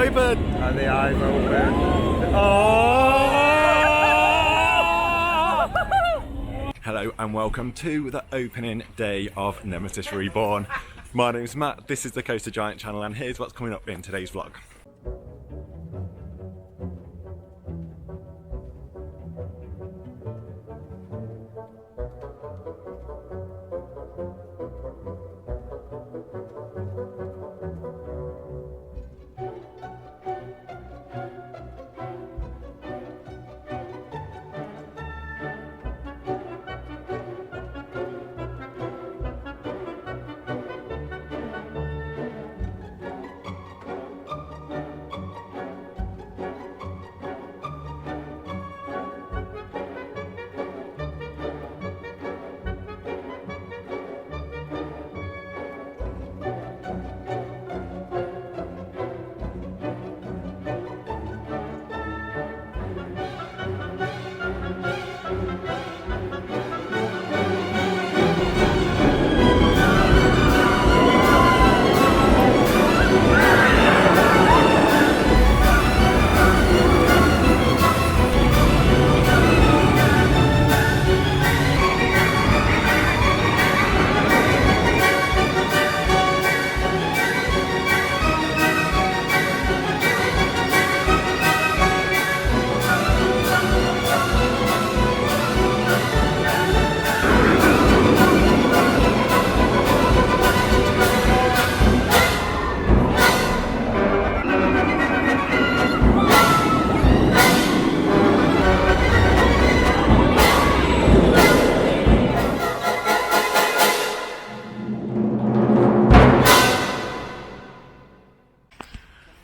open? And the eyes open. Oh! Hello and welcome to the opening day of Nemesis Reborn. My name's Matt, this is the Coaster Giant channel, and here's what's coming up in today's vlog.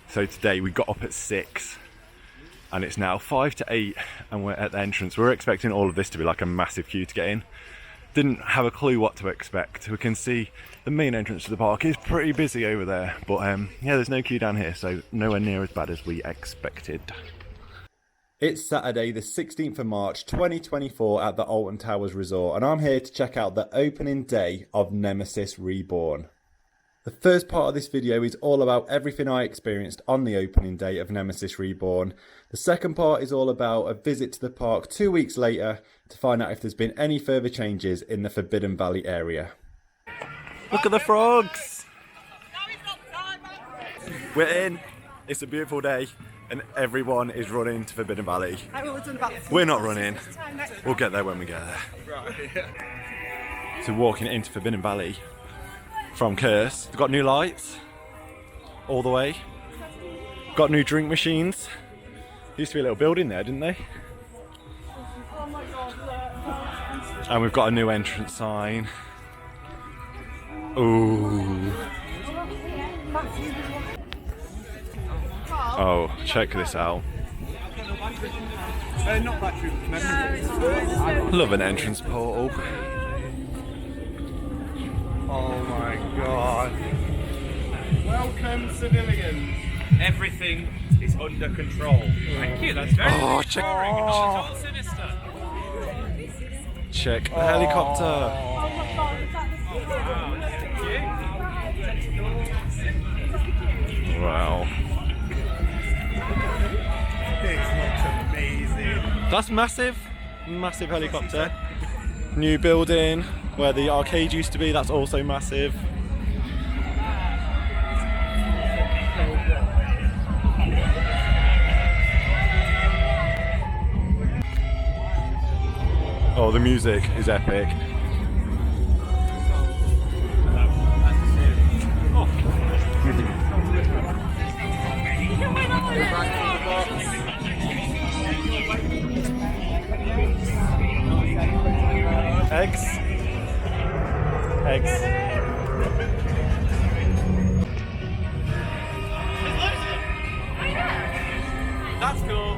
So today we got up at 6 and it's now 5 to 8 and we're at the entrance. We were expecting all of this to be like a massive queue to get in. Didn't have a clue what to expect. We can see the main entrance to the park is pretty busy over there, but yeah, there's no queue down here, so nowhere near as bad as we expected. It's Saturday the 16th of March 2024 at the Alton Towers Resort, and I'm here to check out the opening day of Nemesis Reborn. The first part of this video is all about everything I experienced on the opening day of Nemesis Reborn. The second part is all about a visit to the park 2 weeks later to find out if there's been any further changes in the Forbidden Valley area. Look at the frogs! We're in, it's a beautiful day and everyone is running to Forbidden Valley. We're not running, we'll get there when we get there. So walking into Forbidden Valley from Curse. They've got new lights all the way. Got new drink machines. Used to be a little building there, didn't they? And we've got a new entrance sign. Ooh. Oh, check this out. Love an entrance portal. Oh my god. Welcome, civilians. Everything is under control. Thank you, that's very check. She's all sinister. Check the helicopter. Wow, thank you. Wow. This looks amazing. That's massive. Massive helicopter. New building where the arcade used to be, that's also massive. Oh, the music is epic. Eggs. Eggs. That's cool.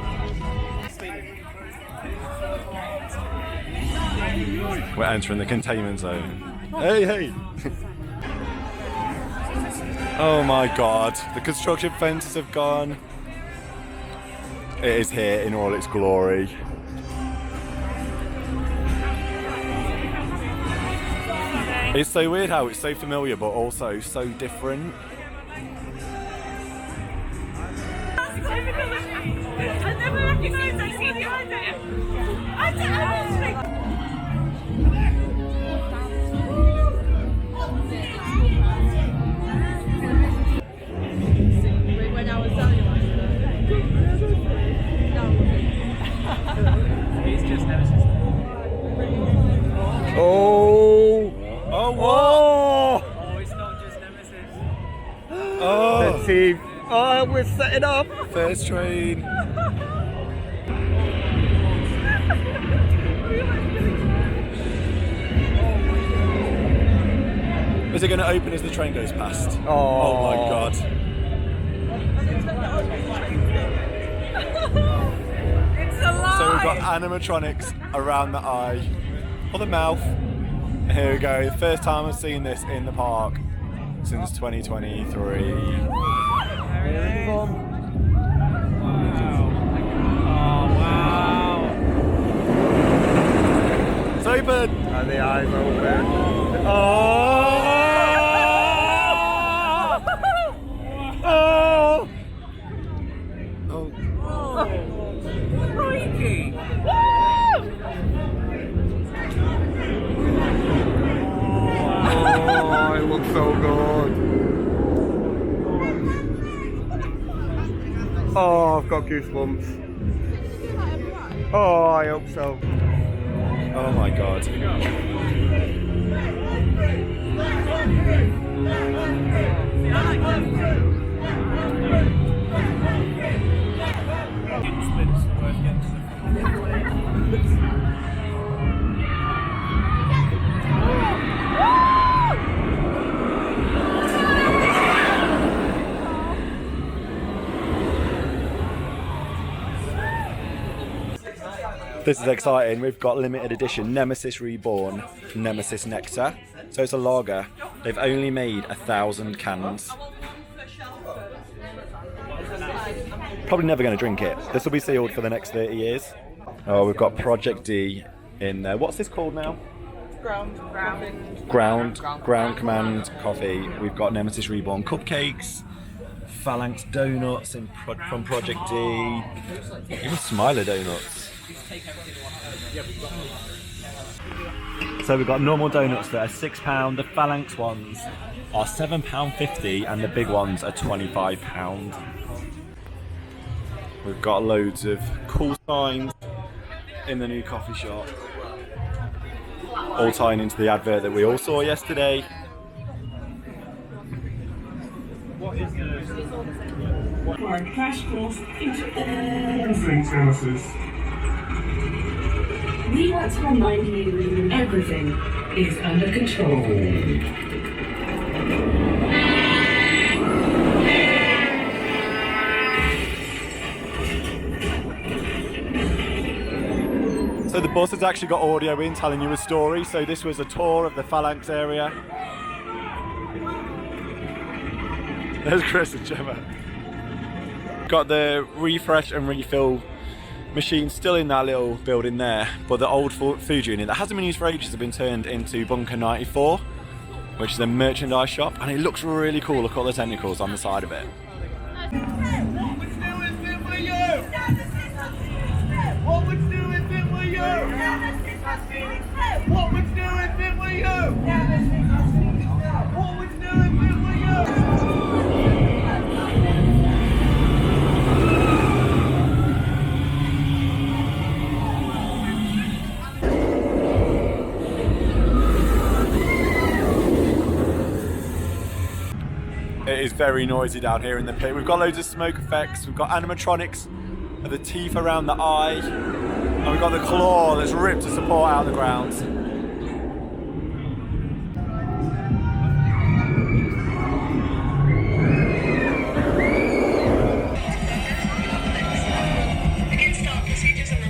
We're entering the containment zone. Hey, hey! Oh my god, the construction fences have gone. It is here in all its glory. It's so weird how it's so familiar but also so different. When I was telling you, It's just Nemesis. Oh! Oh, what? Oh, it's not just Nemesis. Oh, The team. Oh, we're setting up. first train. Is it going to open as the train goes past? Oh my god. it's alive. So we've got animatronics around the eye, or the mouth. Here we go. First time I've seen this in the park since 2023. It's open. And the eyes open. Oh! Oh! Freaky. Oh, it looks so good. Oh, I've got goosebumps. Oh, I hope so. Oh my god. This is exciting. We've got limited edition Nemesis Reborn, Nemesis Nectar. So it's a lager. They've only made 1,000 cans. Probably never going to drink it. This will be sealed for the next 30 years. Oh, we've got Project D in there. What's this called now? Ground Command coffee. We've got Nemesis Reborn cupcakes, Phalanx donuts from Project D, even Smiler donuts. So we've got normal donuts that are £6. The Phalanx ones are £7.50 and the big ones are £25. We've got loads of cool signs in the new coffee shop, all tying into the advert that we all saw yesterday. For a crash course into everything Nemesis. We want to remind you everything is under control. So the bus has actually got audio in telling you a story. So this was a tour of the Phalanx area. There's Chris and Gemma. Got the refresh and refill machine still in that little building there, but the old food unit that hasn't been used for ages has been turned into Bunker 94, which is a merchandise shop, and it looks really cool. Look at all the tentacles on the side of it. What would do is it for you? What would do is it for you? What would do is it for you? What would do is it for you? It is very noisy down here in the pit. We've got loads of smoke effects. We've got animatronics of the teeth around the eye. And we've got the claw that's ripped to support out the ground.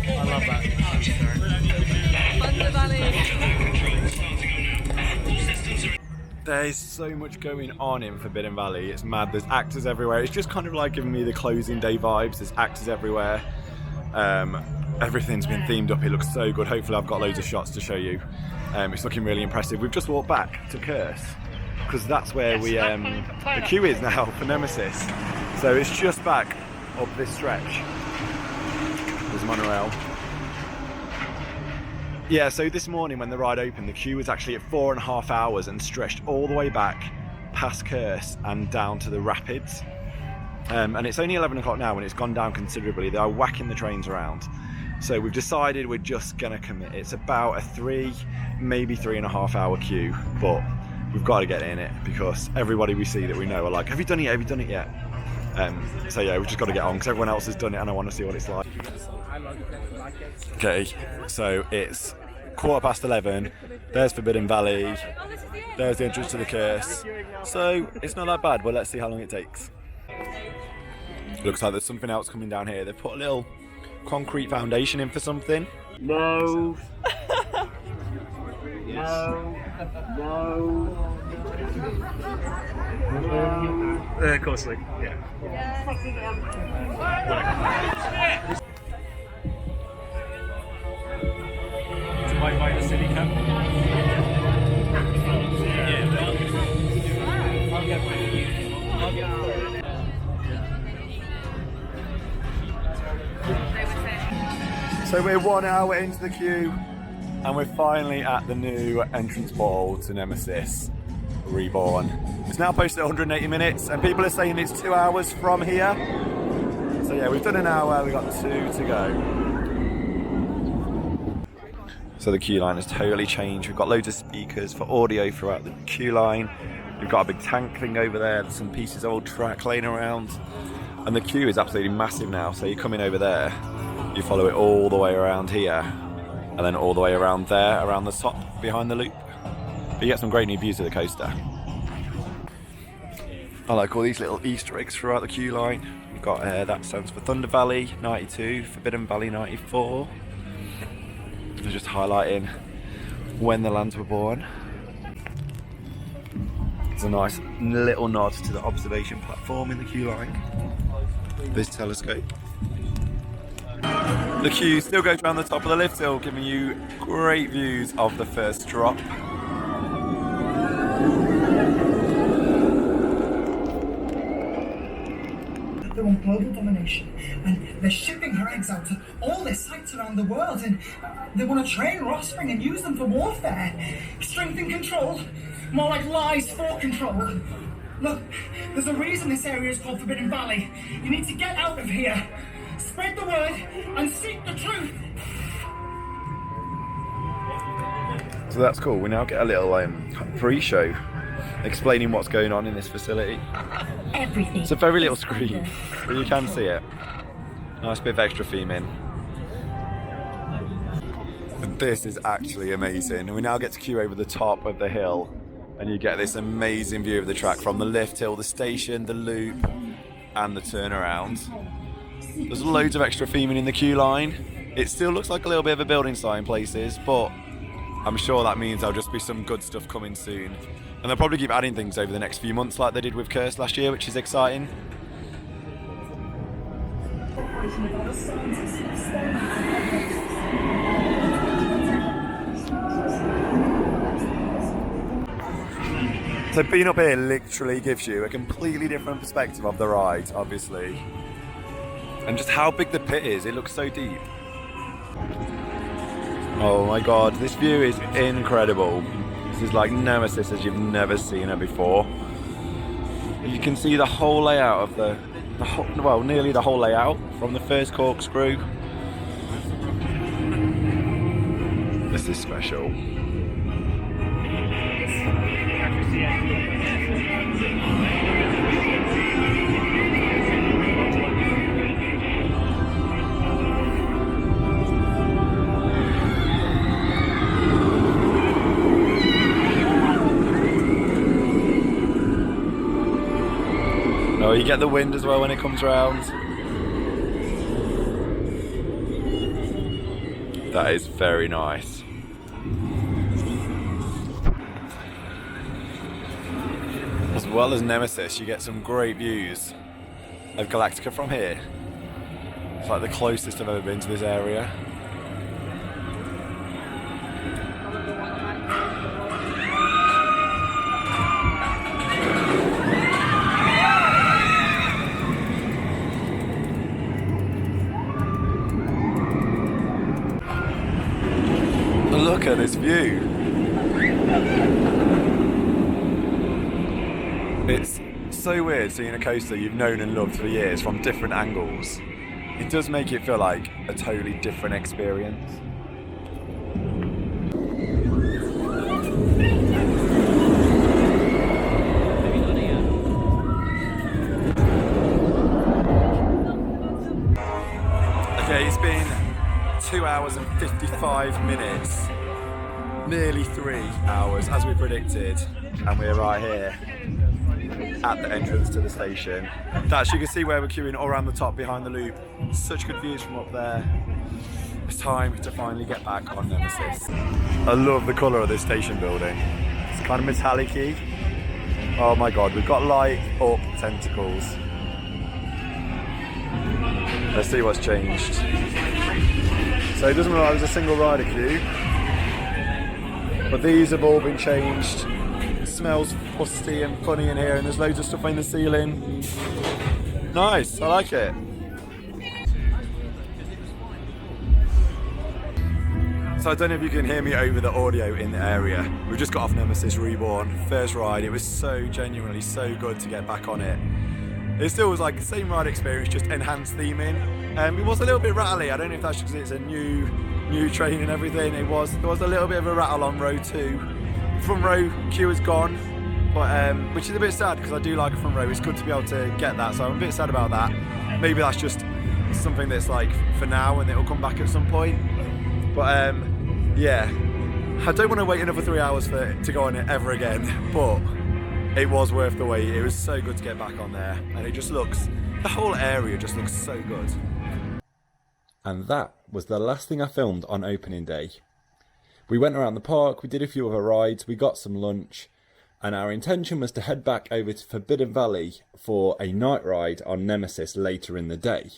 I love that. There's so much going on in Forbidden Valley. It's mad. There's actors everywhere. It's just kind of like giving me the closing day vibes. There's actors everywhere. Everything's been themed up. It looks so good. Hopefully I've got loads of shots to show you. It's looking really impressive. We've just walked back to Curse because that's where the queue is now for Nemesis. So it's just back up this stretch. There's a monorail. Yeah, so this morning when the ride opened, the queue was actually at 4.5 hours and stretched all the way back past Curse and down to the rapids. And it's only 11 o'clock now and it's gone down considerably. They are whacking the trains around. So we've decided we're just gonna commit. It's about a 3, maybe 3.5 hour queue, but we've got to get in it because everybody we see that we know are like, have you done it yet? Have you done it yet? So yeah, we've just got to get on because everyone else has done it and I want to see what it's like. Okay, so it's 11:15. There's Forbidden Valley. There's the entrance to the Curse. So it's not that bad, but let's see how long it takes. Looks like there's something else coming down here. They've put a little concrete foundation in for something. No. No. No. Of course, like, yeah. By the city camp. So we're 1 hour into the queue and we're finally at the new entrance portal to Nemesis Reborn. It's now posted at 180 minutes and people are saying it's 2 hours from here. So yeah, we've done an hour, we've got 2 to go. So the queue line has totally changed. We've got loads of speakers for audio throughout the queue line. We've got a big tank thing over there, there's some pieces of old track laying around. And the queue is absolutely massive now, so you come in over there, you follow it all the way around here, and then all the way around there, around the top, behind the loop. But you get some great new views of the coaster. I like all these little Easter eggs throughout the queue line. We've got that stands for Thunder Valley 92, Forbidden Valley 94. They're just highlighting when the lands were born. It's a nice little nod to the observation platform in the queue line. This telescope. The queue still goes around the top of the lift hill, giving you great views of the first drop. They want global domination, and they're shipping her eggs out to all their sites around the world, and they want to train her offspring and use them for warfare. Strength and control, more like lies for control. Look, there's a reason this area is called Forbidden Valley. You need to get out of here, spread the word, and seek the truth. So that's cool. We now get a little pre-show explaining what's going on in this facility. Everything. It's a very little screen, but you can see it. Nice bit of extra theming. And this is actually amazing. And we now get to queue over the top of the hill, and you get this amazing view of the track from the lift hill, the station, the loop, and the turnaround. There's loads of extra theming in the queue line. It still looks like a little bit of a building site in places, but I'm sure that means there'll just be some good stuff coming soon. And they'll probably keep adding things over the next few months like they did with Curse last year, which is exciting. So being up here literally gives you a completely different perspective of the ride, obviously. And just how big the pit is, it looks so deep. Oh my god, this view is incredible. This is like Nemesis as you've never seen it before. You can see the whole layout of the whole, well, nearly the whole layout from the first corkscrew. This is special. Oh, you get the wind as well when it comes round. That is very nice. As well as Nemesis, you get some great views of Galactica from here. It's like the closest I've ever been to this area. Look at this view. It's so weird seeing a coaster you've known and loved for years from different angles. It does make it feel like a totally different experience. Okay, it's been 2 hours and 55 minutes, nearly 3 hours as we predicted, and we're right here at the entrance to the station. That's, you can see where we're queuing all around the top behind the loop. Such good views from up there. It's time to finally get back on Nemesis. I love the colour of this station building. It's kind of metallic-y. Oh my god, we've got light up tentacles. Let's see what's changed. So it doesn't look like there's a single rider queue, but these have all been changed. It smells fusty and funny in here, and there's loads of stuff in the ceiling. Nice, I like it. So I don't know if you can hear me over the audio in the area. We've just got off Nemesis Reborn, first ride. It was so genuinely so good to get back on it. It still was like the same ride experience, just enhanced theming. It was a little bit rattly. I don't know if that's because it's a new train and everything. There was a little bit of a rattle on row 2. Front row queue is gone, but which is a bit sad because I do like a front row. It's good to be able to get that, so I'm a bit sad about that. Maybe that's just something that's like for now and it'll come back at some point. But yeah, I don't want to wait another 3 hours to go on it ever again, but it was worth the wait. It was so good to get back on there, and it just looks, the whole area just looks so good. And that was the last thing I filmed on opening day. We went around the park, we did a few other rides, we got some lunch, and our intention was to head back over to Forbidden Valley for a night ride on Nemesis later in the day.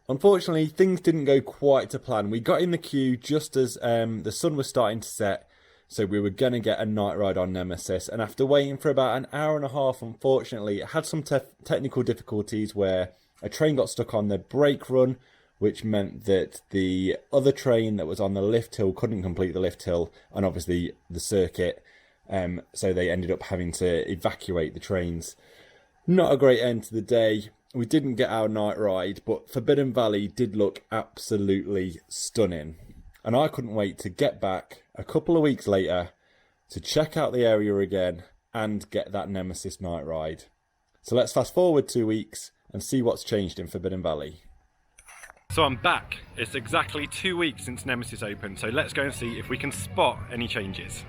Unfortunately, things didn't go quite to plan. We got in the queue just as the sun was starting to set, so we were going to get a night ride on Nemesis, and after waiting for about an hour and a half, unfortunately, it had some technical difficulties where a train got stuck on the brake run, which meant that the other train that was on the lift hill couldn't complete the lift hill, and obviously the circuit, so they ended up having to evacuate the trains. Not a great end to the day. We didn't get our night ride, but Forbidden Valley did look absolutely stunning. And I couldn't wait to get back a couple of weeks later to check out the area again and get that Nemesis night ride. So let's fast forward 2 weeks and see what's changed in Forbidden Valley. So I'm back. It's exactly 2 weeks since Nemesis opened, so let's go and see if we can spot any changes.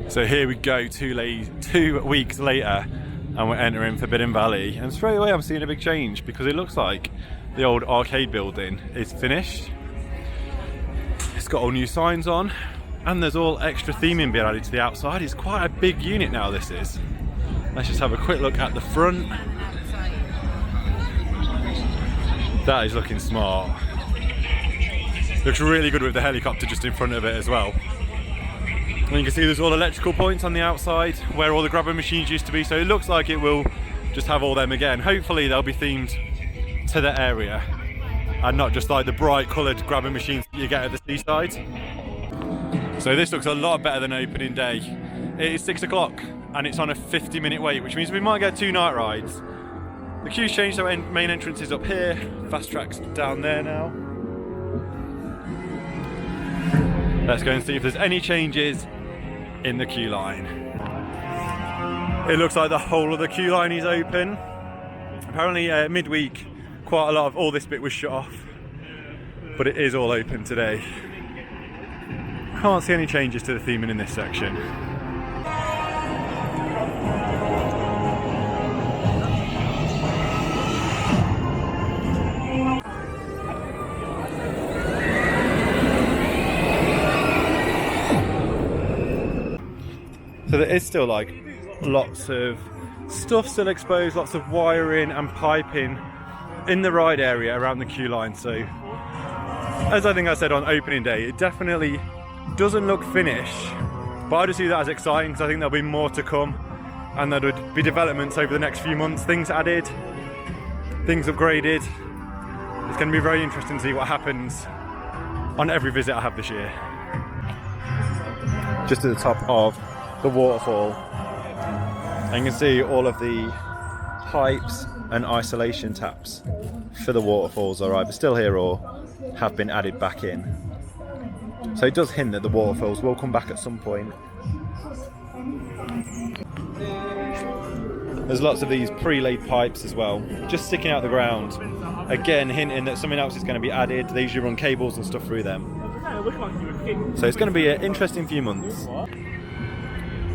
So here we go, 2 weeks later, and we're entering Forbidden Valley, and straight away I'm seeing a big change because it looks like the old arcade building is finished. It's got all new signs on, and there's all extra theming being added to the outside. It's quite a big unit now, this is. Let's just have a quick look at the front. That is looking smart. Looks really good with the helicopter just in front of it as well. And you can see there's all electrical points on the outside where all the grabber machines used to be, so it looks like it will just have all them again. Hopefully they'll be themed to the area and not just like the bright coloured grabber machines that you get at the seaside. So this looks a lot better than opening day. It is 6 o'clock and it's on a 50-minute wait, which means we might get 2 night rides. The queue's changed, so main entrance is up here, fast track's down there now. Let's go and see if there's any changes in the queue line. It looks like the whole of the queue line is open. Apparently midweek quite a lot of all this bit was shut off, but it is all open today. Can't see any changes to the theming in this section. So there is still like lots of stuff still exposed, lots of wiring and piping in the ride area around the queue line. So as I think I said on opening day, it definitely doesn't look finished, but I just see that as exciting because I think there'll be more to come. and there would be developments over the next few months, things added, things upgraded. It's going to be very interesting to see what happens on every visit I have this year. Just at the top of the waterfall, and you can see all of the pipes and isolation taps for the waterfalls are either still here or have been added back in. So it does hint that the waterfalls will come back at some point. There's lots of these pre-laid pipes as well, just sticking out the ground. Again, hinting that something else is going to be added. They usually run cables and stuff through them. So it's going to be an interesting few months.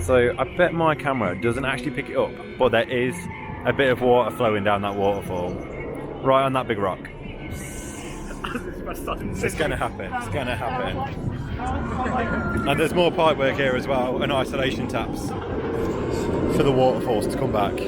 So I bet my camera doesn't actually pick it up, but there is a bit of water flowing down that waterfall, right on that big rock. It's going to happen, it's going to happen. And there's more pipe work here as well, and isolation taps for the waterfalls to come back.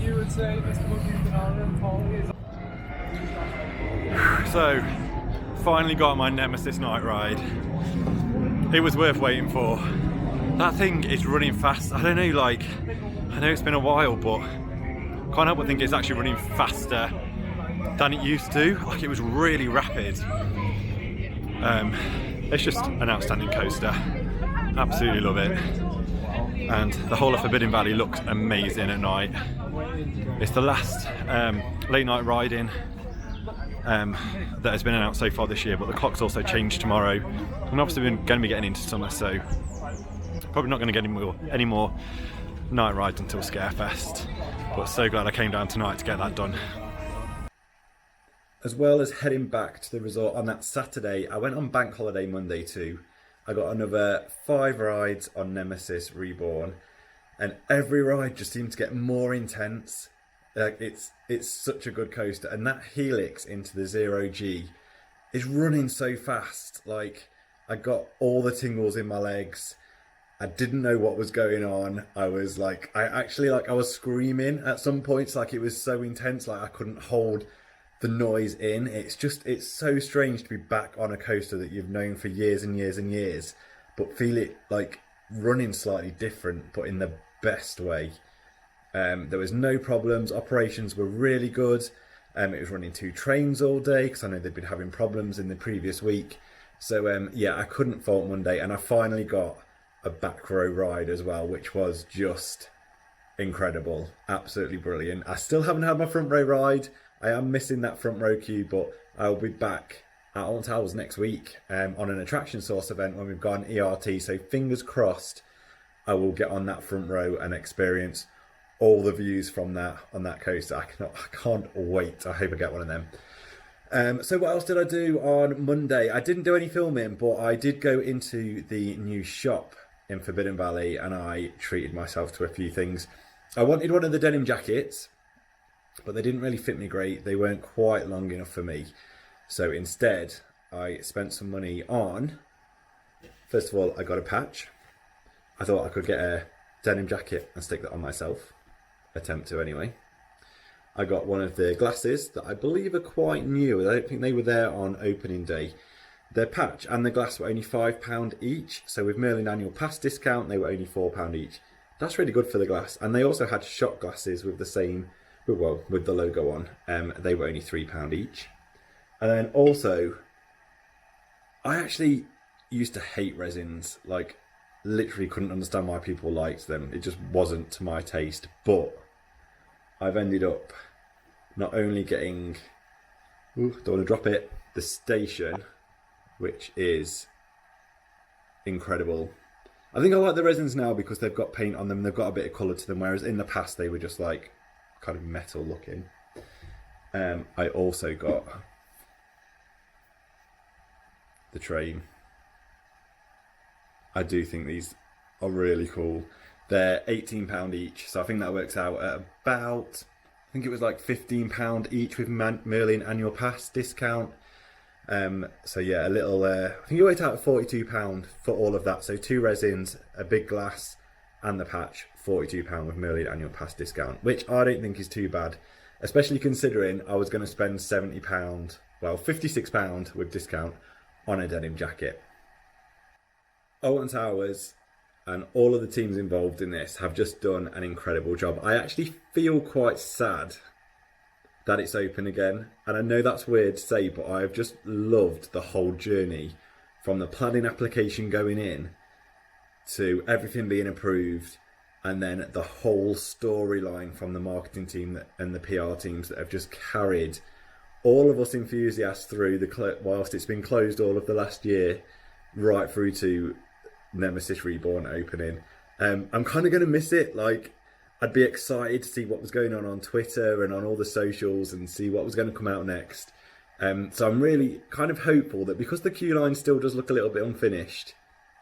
You would say Mr. Booking's an hour and Paul is. So, finally got my Nemesis night ride. It was worth waiting for. That thing is running fast. I don't know, like, I know it's been a while, but can't help but think it's actually running faster than it used to. Like, it was really rapid. It's just an outstanding coaster. Absolutely love it. And the whole of Forbidden Valley looks amazing at night. It's the last late night riding that has been announced so far this year, but the clock's also changed tomorrow. And obviously we're going to be getting into summer, so probably not going to get any more night rides until Scarefest. But so glad I came down tonight to get that done. As well as heading back to the resort on that Saturday, I went on Bank Holiday Monday too. I got another 5 rides on Nemesis Reborn, and every ride just seemed to get more intense. It's such a good coaster, and that helix into the 0G is running so fast. Like, I got all the tingles in my legs. I didn't know what was going on. I was like, I was screaming at some points. Like, it was so intense. Like, I couldn't hold the noise in. It's so strange to be back on a coaster that you've known for years and years and years, but feel it like running slightly different, but in the best way. There was no problems. Operations were really good. It was running 2 trains all day because I know they'd been having problems in the previous week. So yeah, I couldn't fault Monday, and I finally got a back row ride as well, which was just incredible. Absolutely brilliant. I still haven't had my front row ride. I am missing that front row queue, but I'll be back at Alton Towers next week on an attraction source event when we've got an ERT. So fingers crossed I will get on that front row and experience all the views from that on that coaster. I can't wait. I hope I get one of them. So what else did I do on Monday? I didn't do any filming, but I did go into the new shop in Forbidden Valley and I treated myself to a few things. I wanted one of the denim jackets, but they didn't really fit me great. They weren't quite long enough for me. So instead, I spent some money on, first of all, I got a patch. I thought I could get a denim jacket and stick that on myself. Attempt to anyway. I got one of the glasses that I believe are quite new. I don't think they were there on opening day. Their patch and the glass were only £5 each. So with Merlin annual pass discount, they were only £4 each. That's really good for the glass. And they also had shot glasses with the same, well, with the logo on. They were only £3 each. And then also, I actually used to hate resins. Like, literally couldn't understand why people liked them. It just wasn't to my taste. But I've ended up not only getting, don't want to drop it, the station, which is incredible. I think I like the resins now because they've got paint on them, they've got a bit of colour to them, whereas in the past they were just like kind of metal looking. I also got the train. I do think these are really cool. They're £18 each, so I think that works out at about, I think it was like £15 each with Merlin annual pass discount. So yeah, a little, I think it worked out at £42 for all of that. So 2 resins, a big glass and the patch, £42 with Merlin annual pass discount, which I don't think is too bad, especially considering I was going to spend £70, well £56 with discount on a denim jacket. Alton Towers and all of the teams involved in this have just done an incredible job. I actually feel quite sad that it's open again, and I know that's weird to say, but I've just loved the whole journey from the planning application going in to everything being approved, and then the whole storyline from the marketing team and the PR teams that have just carried all of us enthusiasts through whilst it's been closed all of the last year, right through to Nemesis Reborn opening. I'm kind of going to miss it. Like, I'd be excited to see what was going on Twitter and on all the socials and see what was going to come out next. So I'm really kind of hopeful that because the queue line still does look a little bit unfinished,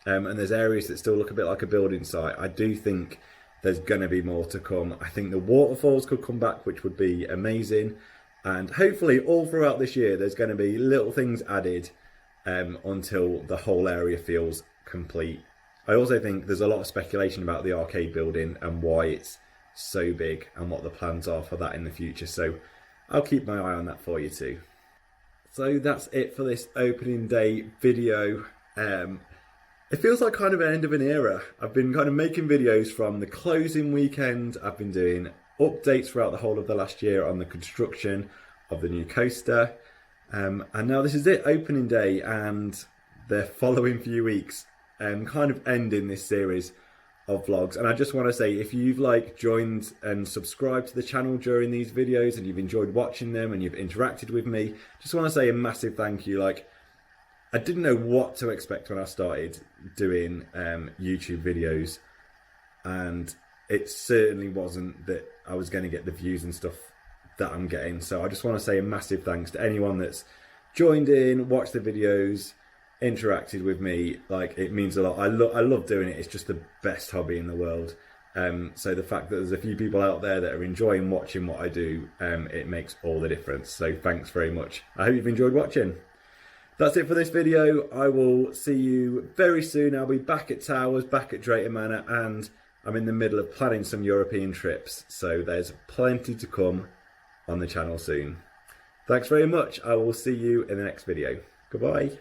and there's areas that still look a bit like a building site, I do think there's going to be more to come. I think the waterfalls could come back, which would be amazing. And hopefully all throughout this year, there's going to be little things added until the whole area feels complete. I also think there's a lot of speculation about the arcade building and why it's so big and what the plans are for that in the future. So I'll keep my eye on that for you too. So that's it for this opening day video. It feels like kind of an end of an era. I've been kind of making videos from the closing weekend. I've been doing updates throughout the whole of the last year on the construction of the new coaster. And now this is it, opening day, and the following few weeks kind of ending this series of vlogs. And I just want to say, if you've joined and subscribed to the channel during these videos and you've enjoyed watching them and you've interacted with me, just want to say a massive thank you. I didn't know what to expect when I started doing YouTube videos, and it certainly wasn't that I was going to get the views and stuff that I'm getting. So I just want to say a massive thanks to anyone that's joined in, watched the videos, interacted with me. It means a lot. I love doing it. It's just the best hobby in the world. So the fact that there's a few people out there that are enjoying watching what I do, it makes all the difference. So thanks very much. I hope you've enjoyed watching. That's it for this video. I will see you very soon. I'll be back at Towers, back at Drayton Manor, and I'm in the middle of planning some European trips. So there's plenty to come on the channel soon. Thanks very much. I will see you in the next video. Goodbye.